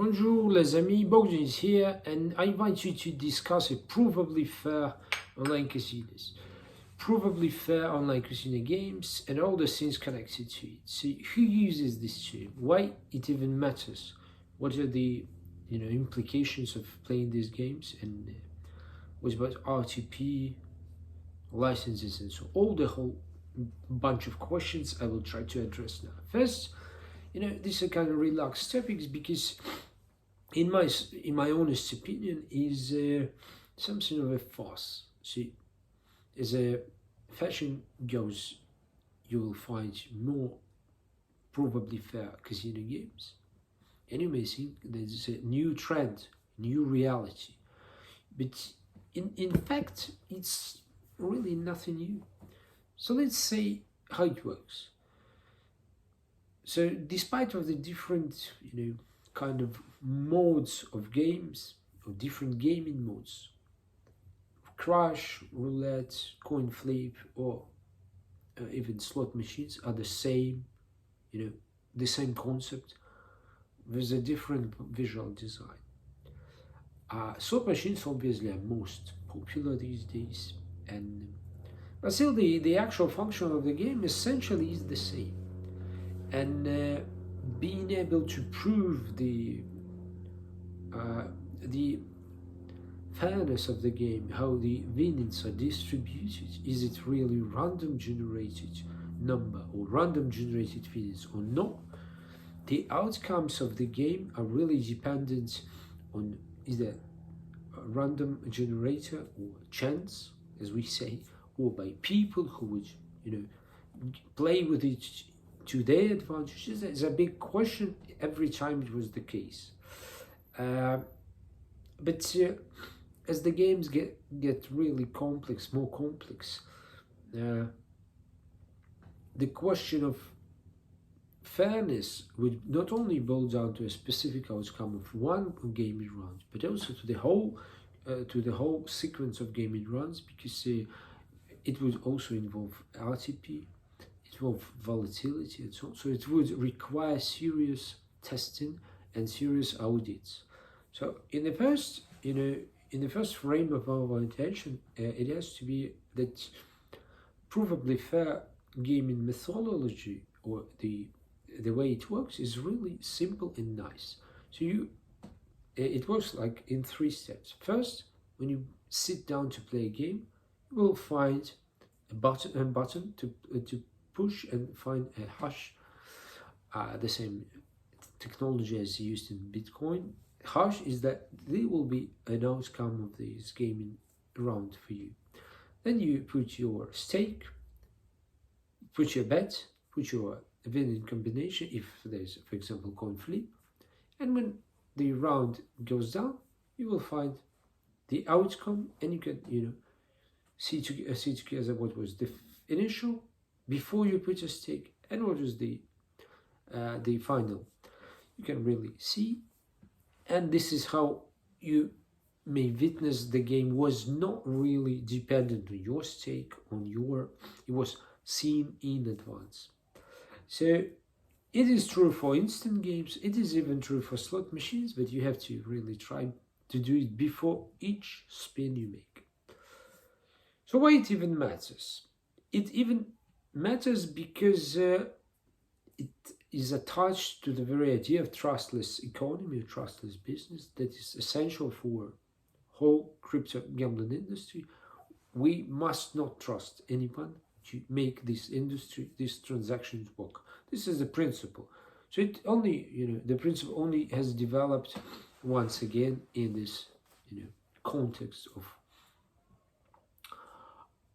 Bonjour les amis, Bogdan is here and I invite you to discuss a Provably Fair online casinos. Provably Fair online casino games and all the things connected to it. So who uses this term? Why it even matters? What are the implications of playing these games, and what about RTP, licenses, and so all the whole bunch of questions I will try to address now. First, these are kind of relaxed topics because in my honest opinion is something of a farce. See, as a fashion goes, you will find more Probably Fair casino games, and you may think there's a new trend, new reality, but in fact it's really nothing new. So let's say how it works. So despite of the different, kind of modes of games, or different gaming modes, crash, roulette, coin flip, or even slot machines are the same, the same concept with a different visual design. Slot machines obviously are most popular these days, and but still the actual function of the game essentially is the same. And being able to prove the fairness of the game, how the winnings are distributed, is it really random generated number or random generated winnings or not? The outcomes of the game are really dependent on either a random generator or chance, as we say, or by people who would, play with it to their advantage. It's a big question every time it was the case. But as the games get really complex, more complex, the question of fairness would not only boil down to a specific outcome of one gaming round, but also to the whole sequence of gaming rounds, because it would also involve RTP, of volatility and so on. So it would require serious testing and serious audits. So in the first frame of our attention, it has to be that Provably Fair gaming methodology, or the way it works, is really simple and nice. So it works like in 3 steps. First, when you sit down to play a game, you will find a button to push and find a hash, the same technology as used in Bitcoin. Hash is that there will be an outcome of this gaming round for you. Then you put your stake, put your bet, put your winning combination, if there's, for example, coin flip, and when the round goes down, you will find the outcome, and you can, see together what was the initial before you put a stake and what was the final. You can really see, and this is how you may witness the game was not really dependent on your stake, it was seen in advance. So it is true for instant games, it is even true for slot machines, but you have to really try to do it before each spin you make. So why it even matters? It even matters because it is attached to the very idea of trustless economy, or trustless business, that is essential for whole crypto gambling industry. We must not trust anyone to make this industry, these transactions work. This is the principle. So it only, the principle only has developed once again in this, context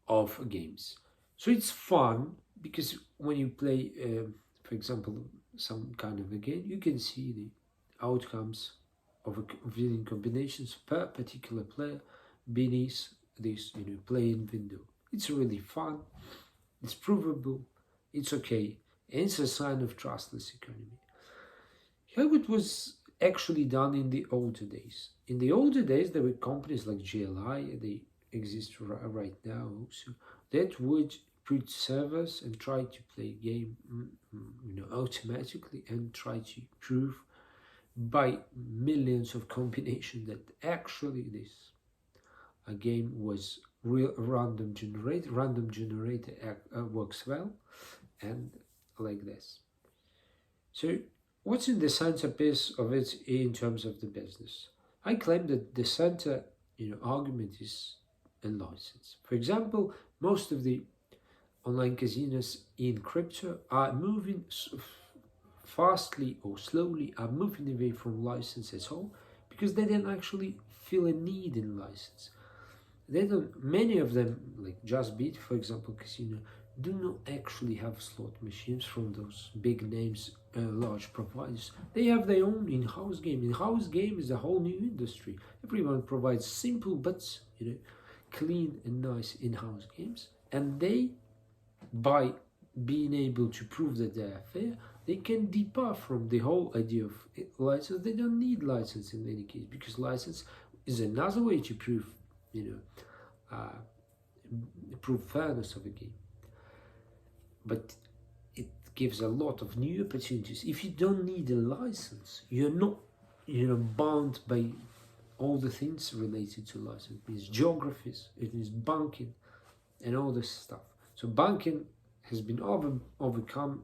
of games. So it's fun because when you play, for example, some kind of a game, you can see the outcomes of winning combinations per particular player beneath this, playing window. It's really fun. It's provable. It's okay. And it's a sign of trustless economy. How it was actually done in the older days. In the older days, there were companies like GLI, they exist right now also, that would put servers and try to play game automatically and try to prove by millions of combinations that actually this a game was real random generated. Random generator works well, and like this. So, what's in the centerpiece of it in terms of the business? I claim that the center, argument is a license. For example, most of the online casinos in crypto are moving fastly or slowly are moving away from license at all because they don't actually feel a need in license. They don't. Many of them, like Just Beat, for example, casino, do not actually have slot machines from those big names, large providers. They have their own in-house game. In-house game is a whole new industry. Everyone provides simple but clean and nice in-house games, and they, by being able to prove that they are fair, they can depart from the whole idea of license. They don't need license in any case because license is another way to prove, prove fairness of a game. But it gives a lot of new opportunities. If you don't need a license, you're not, bound by all the things related to license. It means geographies, it means banking, and all this stuff. So banking has been overcome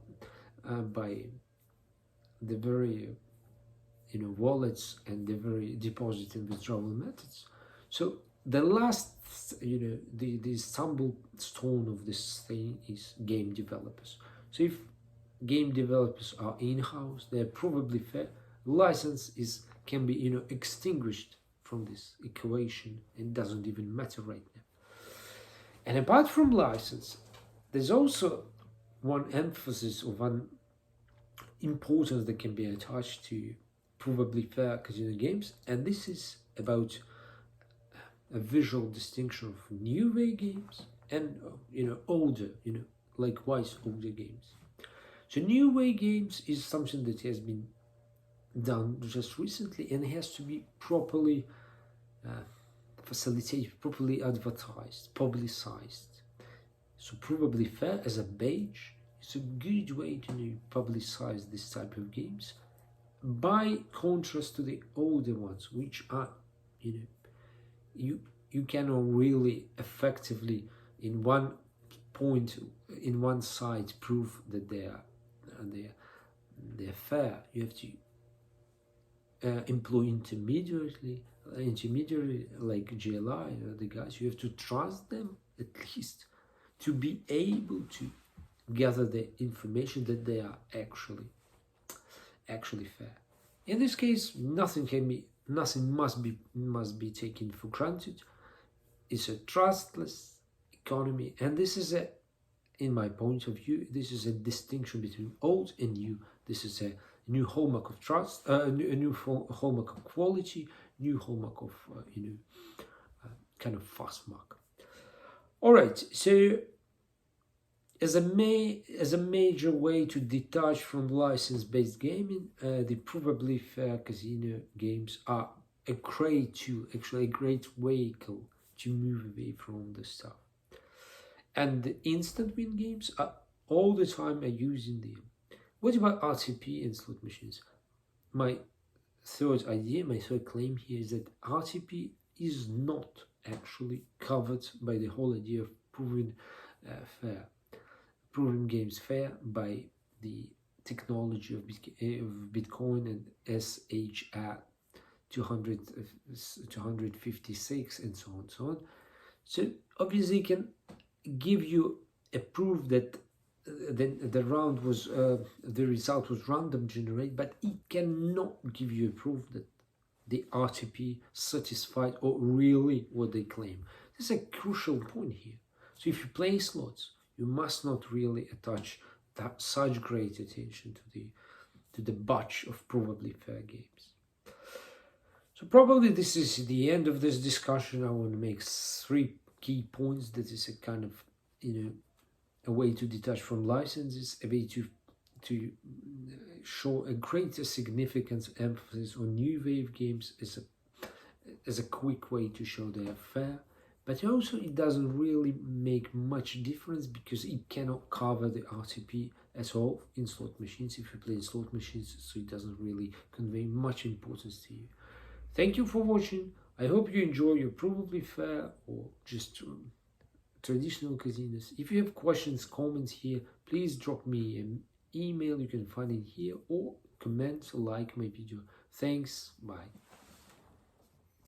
by the very wallets and the very deposit and withdrawal methods. So the last the stumble stone of this thing is game developers. So if game developers are in-house, they're probably fair. License can be extinguished from this equation and doesn't even matter right now. And apart from license, there's also one emphasis or one importance that can be attached to Provably Fair casino games, and this is about a visual distinction of new Waive games and older, likewise older games. So new Waive games is something that has been done just recently and has to be properly facilitated, properly advertised, publicized. So Provably Fair as a badge is a good way to publicize this type of games, by contrast to the older ones, which are you cannot really effectively in one side prove that they're fair. You have to employ intermediary like GLI or the guys. You have to trust them at least to be able to gather the information that they are actually fair. In this case, nothing must be taken for granted. It's a trustless economy, and this is in my point of view, this is a distinction between old and new. This is a new hallmark of trust, a new hallmark of quality, new hallmark of kind of fast mark. All right, so as a major way to detach from license-based gaming, the Provably Fair casino games are a great tool, actually a great vehicle to move away from the stuff. And the instant win games are all the time using them. What about RTP and slot machines? My third claim here is that RTP is not actually covered by the whole idea of proving games fair by the technology of Bitcoin and SHR 256 and so on. So obviously it can give you a proof that the result was random generated, but it cannot give you a proof that the RTP satisfied or really what they claim. This is a crucial point here. So if you play slots, you must not really attach such great attention to the batch of Provably Fair games. So probably this is the end of this discussion. I want to make 3 key points. That is a kind of a way to detach from licenses, a way to show a greater significance, emphasis on new Waive games as a quick way to show they are fair, But also it doesn't really make much difference because it cannot cover the RTP at all in slot machines if you play in slot machines, so it doesn't really convey much importance to you. Thank you for watching. I hope you enjoy your Probably Fair or just traditional casinos. If you have questions, comments here, please drop me an email. You can find it here or comment, like my video. Thanks. Bye.